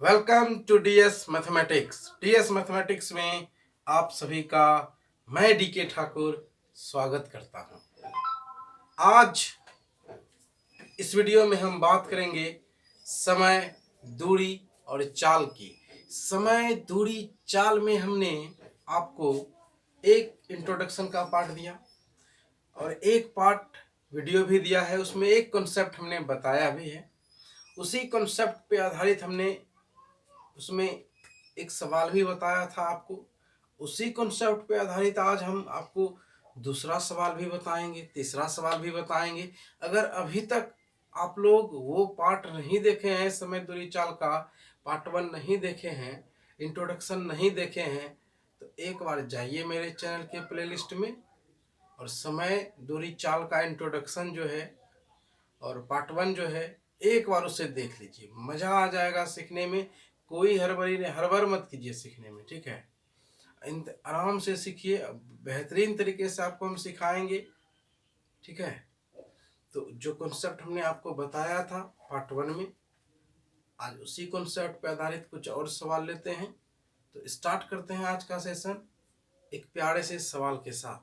Welcome to DS mathematics. DS mathematics में आप सभी का मैं डीके ठाकुर स्वागत करता हूं। आज इस वीडियो में हम बात करेंगे समय, दूरी और चाल की। समय, दूरी, चाल में हमने आपको एक इंट्रोडक्शन का पार्ट दिया और एक पार्ट वीडियो भी दिया है। उसमें एक कॉन्सेप्ट हमने बताया भी है। उसी कॉन्सेप्ट पे आधारित हमने उसमें एक सवाल भी बताया था आपको। उसी कॉन्सेप्ट पे आधारित आज हम आपको दूसरा सवाल भी बताएंगे, तीसरा सवाल भी बताएंगे। अगर अभी तक आप लोग वो पार्ट नहीं देखे हैं, समय दूरी चाल का पार्ट 1 नहीं देखे हैं, इंट्रोडक्शन नहीं देखे हैं, तो एक बार जाइए मेरे चैनल के प्लेलिस्ट में और समय दूरी चाल का इंट्रोडक्शन जो है और पार्ट 1 जो है एक बार उसे देख लीजिए। मजा आ जाएगा सीखने में। कोई हड़बड़ी नहीं, हड़बड़ मत कीजिए सीखने में, ठीक है। आराम से सीखिए, बेहतरीन तरीके से आपको हम सिखाएंगे, ठीक है। तो जो कॉन्सेप्ट हमने आपको बताया था पार्ट 1 में, आज उसी कॉन्सेप्ट पर आधारित कुछ और सवाल लेते हैं। तो स्टार्ट करते हैं आज का सेशन एक प्यारे से सवाल के साथ।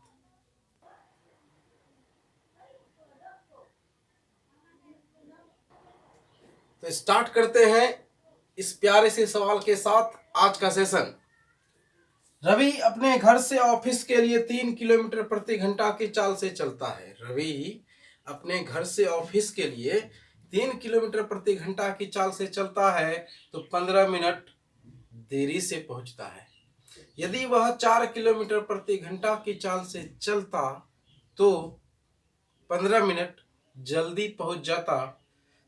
तो स्टार्ट करते हैं इस प्यारे से सवाल के साथ आज का सेशन। रवि अपने घर से ऑफिस के लिए 3 किलोमीटर प्रति घंटा की चाल से चलता है। रवि अपने घर से ऑफिस के लिए 3 किलोमीटर प्रति घंटा की चाल से चलता है तो 15 मिनट देरी से पहुंचता है। यदि वह 4 किलोमीटर प्रति घंटा की चाल से चलता तो 15 मिनट जल्दी पहुंच जाता।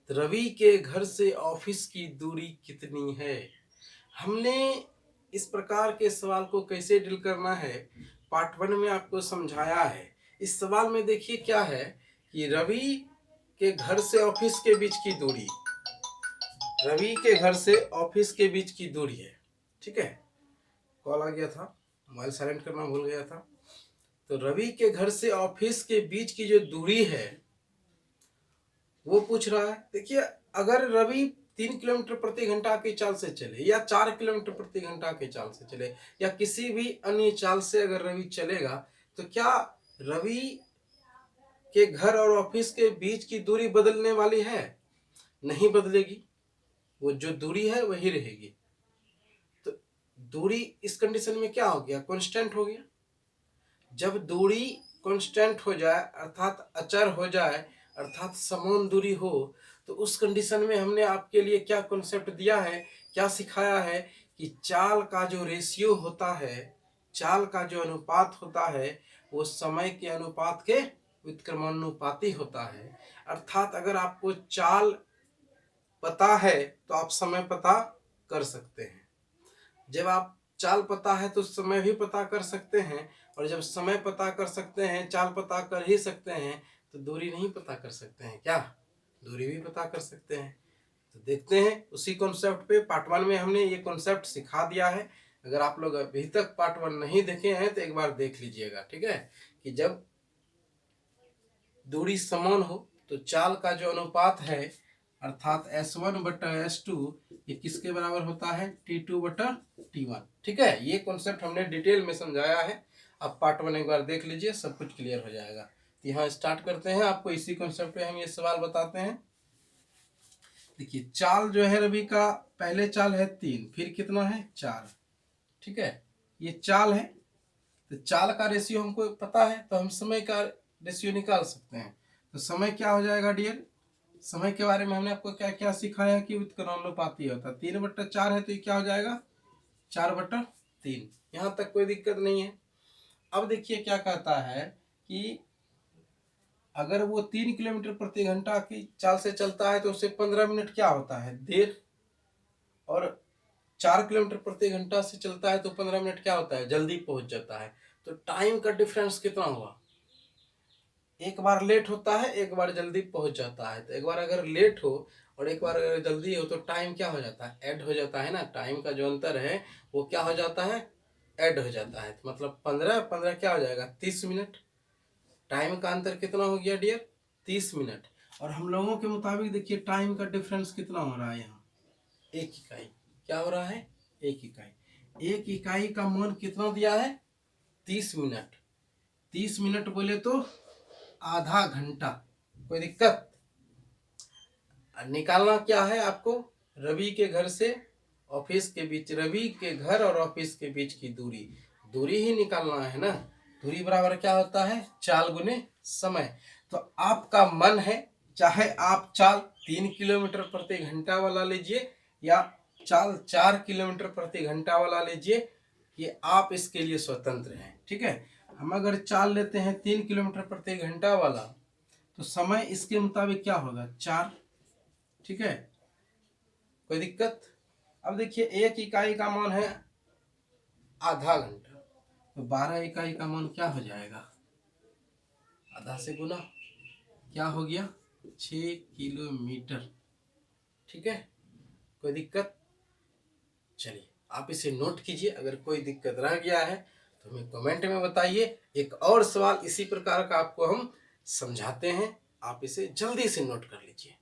रवि के घर से ऑफिस की दूरी कितनी है? हमने इस प्रकार के सवाल को कैसे डील करना है पार्ट 1 में आपको समझाया है। इस सवाल में देखिए क्या है कि रवि के घर से ऑफिस के बीच की दूरी, रवि के घर से ऑफिस के बीच की दूरी है, ठीक है। कॉल आ गया था, मोबाइल साइलेंट करना भूल गया था। तो रवि के घर से ऑफिस के बीच की जो दूरी है वो पूछ रहा है। देखिए, अगर रवि 3 किलोमीटर प्रति घंटा की चाल से चले या 4 किलोमीटर प्रति घंटा की चाल से चले या किसी भी अन्य चाल से अगर रवि चलेगा तो क्या रवि के घर और ऑफिस के बीच की दूरी बदलने वाली है? नहीं बदलेगी। वो जो दूरी है वही रहेगी। तो दूरी इस कंडीशन में क्या हो गया? कांस्टेंट हो गया। जब दूरी कांस्टेंट हो जाए अर्थात अचर हो जाए, अर्थात समान दूरी हो, तो उस कंडीशन में हमने आपके लिए क्या कॉन्सेप्ट दिया है, क्या सिखाया है कि चाल का जो रेशियो होता है, चाल का जो अनुपात होता है वो समय के अनुपात के व्युत्क्रमानुपाती होता है। अर्थात अगर आपको चाल पता है तो आप समय पता कर सकते हैं। जब आप चाल पता है तो समय भी पता कर सकते हैं, और जब समय पता कर सकते हैं, चाल पता कर ही सकते हैं, तो दूरी नहीं पता कर सकते हैं क्या? दूरी भी पता कर सकते हैं। तो देखते हैं उसी कॉन्सेप्ट पे। पार्ट 1 में हमने ये कॉन्सेप्ट सिखा दिया है। अगर आप लोग अभी तक पार्ट 1 नहीं देखे हैं तो एक बार देख लीजिएगा, ठीक है। कि जब दूरी समान हो तो चाल का जो अनुपात है अर्थात S1/S2 ये किसके बराबर होता है? T2/T1, ठीक है। ये कॉन्सेप्ट हमने डिटेल में समझाया है। आप पार्ट 1 एक बार देख लीजिए, सब कुछ क्लियर हो जाएगा। तो यहाँ स्टार्ट करते हैं। आपको इसी कॉन्सेप्ट पे हम ये सवाल बताते हैं। देखिए, चाल जो है रवि का, पहले चाल है 3, फिर कितना है 4, ठीक है। ये चाल है, तो चाल का रेशियो हमको पता है तो हम समय का रेशियो निकाल सकते हैं। तो समय क्या हो जाएगा डियर? समय के बारे में हमने आपको क्या क्या सिखाया कि व्युत्क्रमानुपाती होता है। 3/4 है तो ये क्या हो जाएगा? 4/3। यहाँ तक कोई दिक्कत नहीं है। अब देखिए क्या कहता है कि अगर वो 3 किलोमीटर प्रति घंटा की चाल से चलता है तो उसे 15 मिनट क्या होता है? देर। और 4 किलोमीटर प्रति घंटा से चलता है तो 15 मिनट क्या होता है? जल्दी पहुंच जाता है। तो टाइम का डिफरेंस कितना हुआ? एक बार लेट होता है, एक बार जल्दी पहुंच जाता है। तो एक बार अगर लेट हो और एक बार अगर जल्दी हो तो टाइम क्या हो जाता है? ऐड हो जाता है ना। टाइम का जो अंतर है वो क्या हो जाता है? ऐड हो जाता है। तो मतलब 15 क्या हो जाएगा? 30 मिनट। टाइम का अंतर कितना हो गया डियर? 30 मिनट। और हम लोगों के मुताबिक देखिए टाइम का डिफरेंस कितना हो रहा है यहाँ? 1 इकाई। क्या हो रहा है, 1 इकाई। 1 इकाई का मान कितना दिया है, 30 मिनट। 30 मिनट बोले तो आधा घंटा। कोई दिक्कत? निकालना क्या है आपको, रवि के घर से ऑफिस के बीच, रवि के घर और ऑफिस के बीच की दूरी, दूरी ही निकालना है ना। दूरी बराबर क्या होता है, चाल गुने समय। तो आपका मन है, चाहे आप चाल 3 किलोमीटर प्रति घंटा वाला लीजिए या चाल 4 किलोमीटर प्रति घंटा वाला लीजिए, कि आप इसके लिए स्वतंत्र हैं। ठीक है, हम अगर चाल लेते हैं 3 किलोमीटर प्रति घंटा वाला, तो समय इसके मुताबिक क्या होगा, 4। ठीक है, कोई दिक्कत? अब देखिए 1 इकाई का मान है आधा घंटा, तो 12 इकाई का मान क्या हो जाएगा, आधा से गुना, क्या हो गया, 6 किलोमीटर। ठीक है, कोई दिक्कत? चलिए आप इसे नोट कीजिए, अगर कोई दिक्कत रह गया है तो हमें कमेंट में बताइए। एक और सवाल इसी प्रकार का आपको हम समझाते हैं, आप इसे जल्दी से नोट कर लीजिए।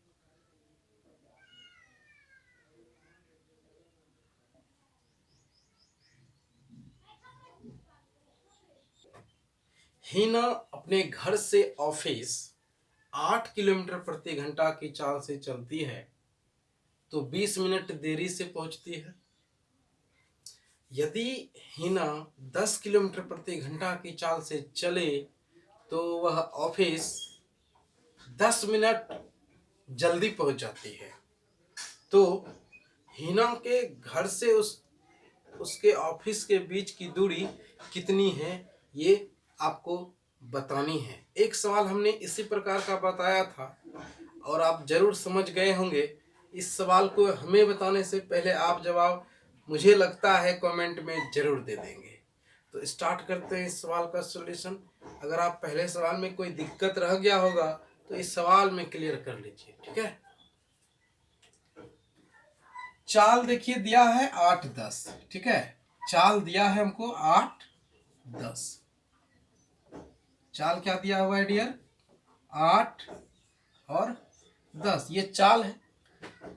हिना अपने घर से ऑफिस 8 किलोमीटर प्रति घंटा की चाल से चलती है, तो 20 मिनट देरी से पहुंचती है। यदि हिना 10 किलोमीटर प्रति घंटा की चाल से चले, तो वह ऑफिस 10 मिनट जल्दी पहुंच जाती है। तो हिना के घर से उसके ऑफिस के बीच की दूरी कितनी है, ये आपको बतानी है। एक सवाल हमने इसी प्रकार का बताया था और आप जरूर समझ गए होंगे। इस सवाल को हमें बताने से पहले आप जवाब, मुझे लगता है, कमेंट में जरूर दे देंगे। तो स्टार्ट करते हैं इस सवाल का सॉल्यूशन। अगर आप पहले सवाल में कोई दिक्कत रह गया होगा तो इस सवाल में क्लियर कर लीजिए। ठीक है, चाल देखिए दिया है 8-10। ठीक है, चाल दिया है हमको 8-10। चाल क्या दिया हुआ है डियर, 8 और 10, ये चाल है।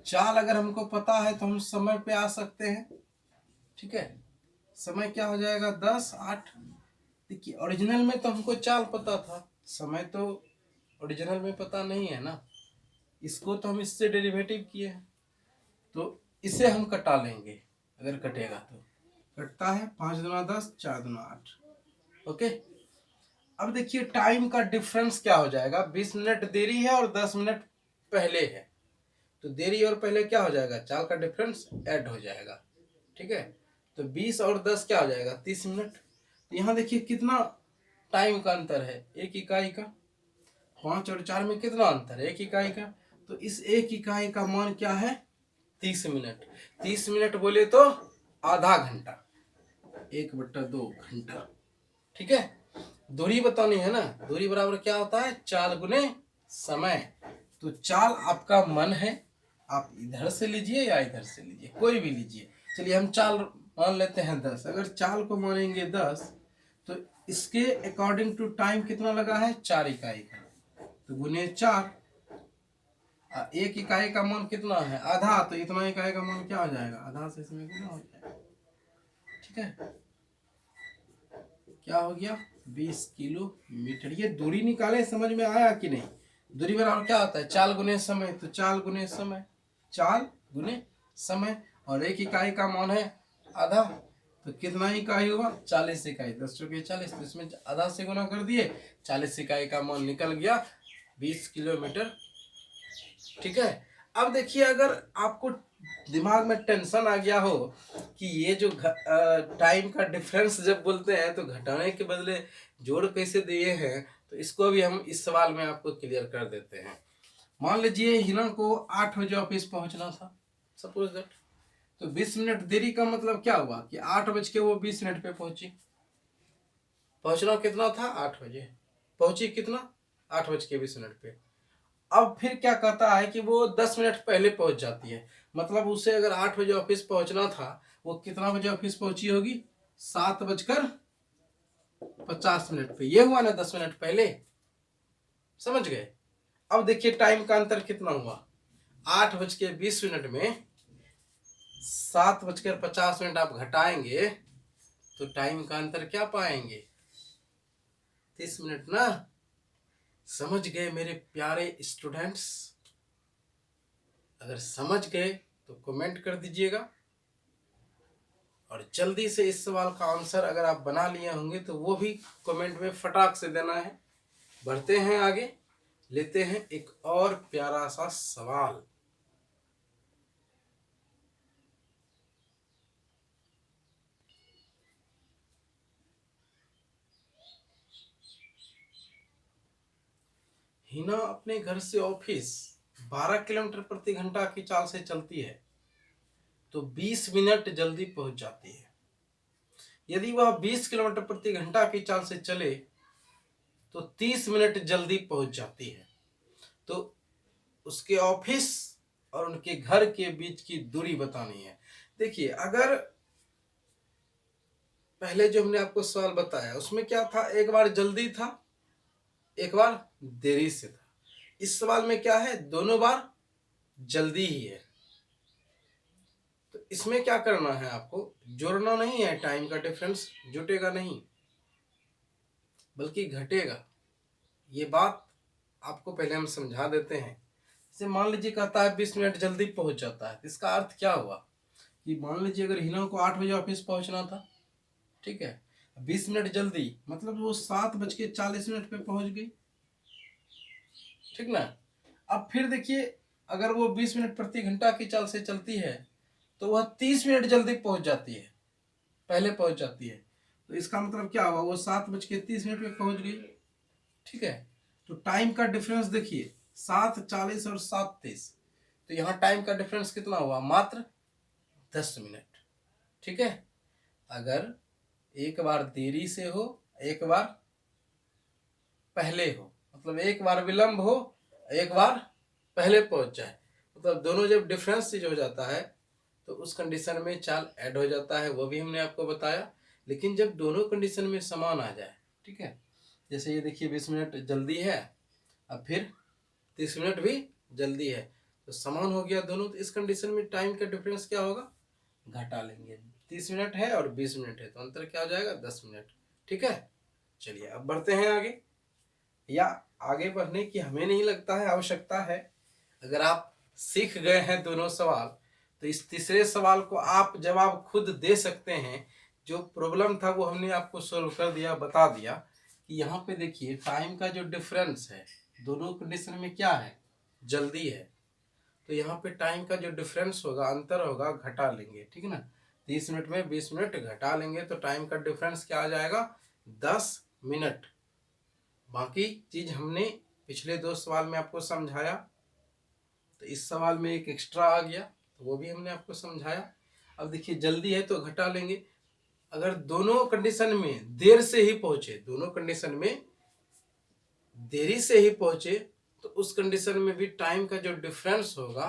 चाल अगर हमको पता है तो हम समय पे आ सकते हैं। ठीक है, समय क्या हो जाएगा, 10-8। देखिए ओरिजिनल में तो हमको चाल पता था, समय तो ओरिजिनल में पता नहीं है ना। इसको तो हम इससे डेरिवेटिव किए हैं, तो इसे हम कटा लेंगे। अगर कटेगा तो कटता है, 5 दूना 10, 4 दूना 8। ओके, अब देखिए टाइम का डिफरेंस क्या हो जाएगा, 20 मिनट देरी है और 10 मिनट पहले है, तो देरी और पहले क्या हो जाएगा, चाल का डिफरेंस ऐड हो जाएगा। ठीक है, तो 20 और 10 क्या हो जाएगा, 30 मिनट। तो यहाँ देखिए कितना टाइम का अंतर है, 1 इकाई का। 5 और 4 में कितना अंतर है, 1 इकाई का। तो इस 1 इकाई का मान क्या है, 30 मिनट। 30 मिनट बोले तो आधा घंटा, 1/2 घंटा। ठीक है, दूरी बतानी है ना, दूरी बराबर क्या होता है, चाल गुने समय। तो चाल आपका मन है, आप इधर से लीजिए या इधर से लीजिए, कोई भी लीजिए। चलिए हम चाल मान लेते हैं 10। अगर चाल को मानेंगे 10, तो इसके अकॉर्डिंग टू टाइम कितना लगा है, 4 इकाई का, तो गुने 4। 1 इकाई का मान कितना है, आधा, तो इतना इकाई का मान क्या हो जाएगा, आधा से इसमें गुना हो जाएगा। ठीक है, क्या हो गया, 20 किलोमीटर। ये दूरी निकाले, समझ में आया कि नहीं। दूरी बराबर क्या होता है, चाल गुने समय, तो चाल गुने समय, चाल गुने समय। और 1 इकाई का मान है आधा, तो कितना इकाई हुआ, 40 इकाई। 10 चौके 40, तो इसमें आधा से गुना कर दिए, 40 इकाई का मान निकल गया, 20 किलोमीटर। ठीक है, अब देखिए अगर आपको दिमाग में टेंशन आ गया हो कि ये जो टाइम का डिफरेंस जब बोलते हैं तो घटाने के बदले जोड़ कैसे दिए हैं, तो इसको भी हम इस सवाल में आपको क्लियर कर देते हैं। मान लीजिए हिना को 8 बजे ऑफिस पहुंचना था, सपोज दैट। तो 20 मिनट देरी का मतलब क्या हुआ कि 8 बज के वो 20 मिनट पे पहुंची। पहुंचना कितना था, 8 बजे, पहुंची कितना, 8 बज के 20 मिनट पे। अब फिर क्या कहता है कि वो 10 मिनट पहले पहुंच जाती है, मतलब उसे अगर 8 बजे ऑफिस पहुंचना था, वो कितना बजे ऑफिस पहुंची होगी, 7:50 पे। ये हुआ ना 10 मिनट पहले, समझ गए। अब देखिए टाइम का अंतर कितना हुआ, 8 बज के 20 मिनट में 7:50 आप घटाएंगे तो टाइम का अंतर क्या पाएंगे? 30 मिनट ना। समझ गए मेरे प्यारे स्टूडेंट्स? अगर समझ गए तो कमेंट कर दीजिएगा, और जल्दी से इस सवाल का आंसर अगर आप बना लिए होंगे तो वो भी कमेंट में फटाक से देना है। बढ़ते हैं आगे, लेते हैं एक और प्यारा सा सवाल। हिना अपने घर से ऑफिस 12 किलोमीटर प्रति घंटा की चाल से चलती है तो 20 मिनट जल्दी पहुंच जाती है। यदि वह 20 किलोमीटर प्रति घंटा की चाल से चले तो 30 मिनट जल्दी पहुंच जाती है। तो उसके ऑफिस और उनके घर के बीच की दूरी बतानी है। देखिए, अगर पहले जो हमने आपको सवाल बताया उसमें क्या था, एक बार जल्दी था, एक बार देरी से था। इस सवाल में क्या है, दोनों बार जल्दी ही है। तो इसमें क्या करना है, आपको जोड़ना नहीं है, टाइम का डिफरेंस जुटेगा नहीं बल्कि घटेगा। ये बात आपको पहले हम समझा देते हैं। जैसे मान लीजिए कहता है 20 मिनट जल्दी पहुंच जाता है, तो इसका अर्थ क्या हुआ कि मान लीजिए अगर हिना को 8 बजे ऑफिस पहुंचना था, ठीक है, 20 मिनट जल्दी मतलब वो 7:40 पे पहुंच गई, ठीक ना। अब फिर देखिए, अगर वो 20 मिनट प्रति घंटा की चाल से चलती है तो वह 30 मिनट जल्दी पहुंच जाती है, पहले पहुंच जाती है। तो इसका मतलब क्या हुआ, वो 7:30 पे पहुंच गई, ठीक है। तो टाइम का डिफरेंस देखिए, 7:40 और 7:30, तो यहाँ टाइम का डिफरेंस कितना हुआ, मात्र 10 मिनट, ठीक है। अगर एक बार देरी से हो, एक बार पहले हो, मतलब एक बार विलंब हो, एक बार पहले पहुंच जाए, मतलब दोनों जब डिफरेंस चीज हो जाता है तो उस कंडीशन में चाल ऐड हो जाता है, वो भी हमने आपको बताया। लेकिन जब दोनों कंडीशन में समान आ जाए, ठीक है, जैसे ये देखिए 20 मिनट जल्दी है, अब फिर 30 मिनट भी जल्दी है, तो समान हो गया दोनों। तो इस कंडीशन में टाइम का डिफरेंस क्या होगा, घटा लेंगे। 30 मिनट है और 20 मिनट है तो अंतर क्या हो जाएगा, 10 मिनट, ठीक है। चलिए अब बढ़ते हैं आगे, या आगे बढ़ने की हमें नहीं लगता है आवश्यकता है। अगर आप सीख गए हैं दोनों सवाल तो इस तीसरे सवाल को आप जवाब खुद दे सकते हैं। जो प्रॉब्लम था वो हमने आपको सोल्व कर दिया, बता दिया कि यहाँ पे देखिए टाइम का जो डिफरेंस है दोनों कंडीशन में क्या है, जल्दी है, तो यहाँ पे टाइम का जो डिफरेंस होगा, अंतर होगा, घटा लेंगे, ठीक है ना। 30 मिनट में 20 मिनट घटा लेंगे तो टाइम का डिफरेंस क्या आ जाएगा, 10 मिनट। बाकी चीज हमने पिछले दो सवाल में आपको समझाया, तो इस सवाल में एक एक्स्ट्रा आ गया तो वो भी हमने आपको समझाया। अब देखिए जल्दी है तो घटा लेंगे, अगर दोनों कंडीशन में देर से ही पहुंचे, दोनों कंडीशन में देरी से ही पहुंचे, तो उस कंडीशन में भी टाइम का जो डिफरेंस होगा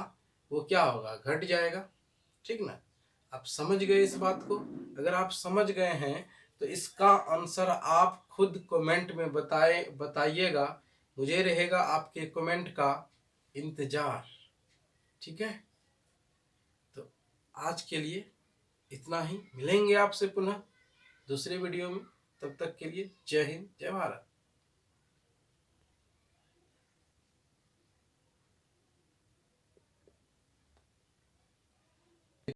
वो क्या होगा, घट जाएगा, ठीक ना। आप समझ गए इस बात को? अगर आप समझ गए हैं तो इसका आंसर आप खुद कमेंट में बताइएगा। मुझे रहेगा आपके कमेंट का इंतजार, ठीक है। तो आज के लिए इतना ही, मिलेंगे आपसे पुनः दूसरे वीडियो में। तब तक के लिए जय हिंद, जय भारत।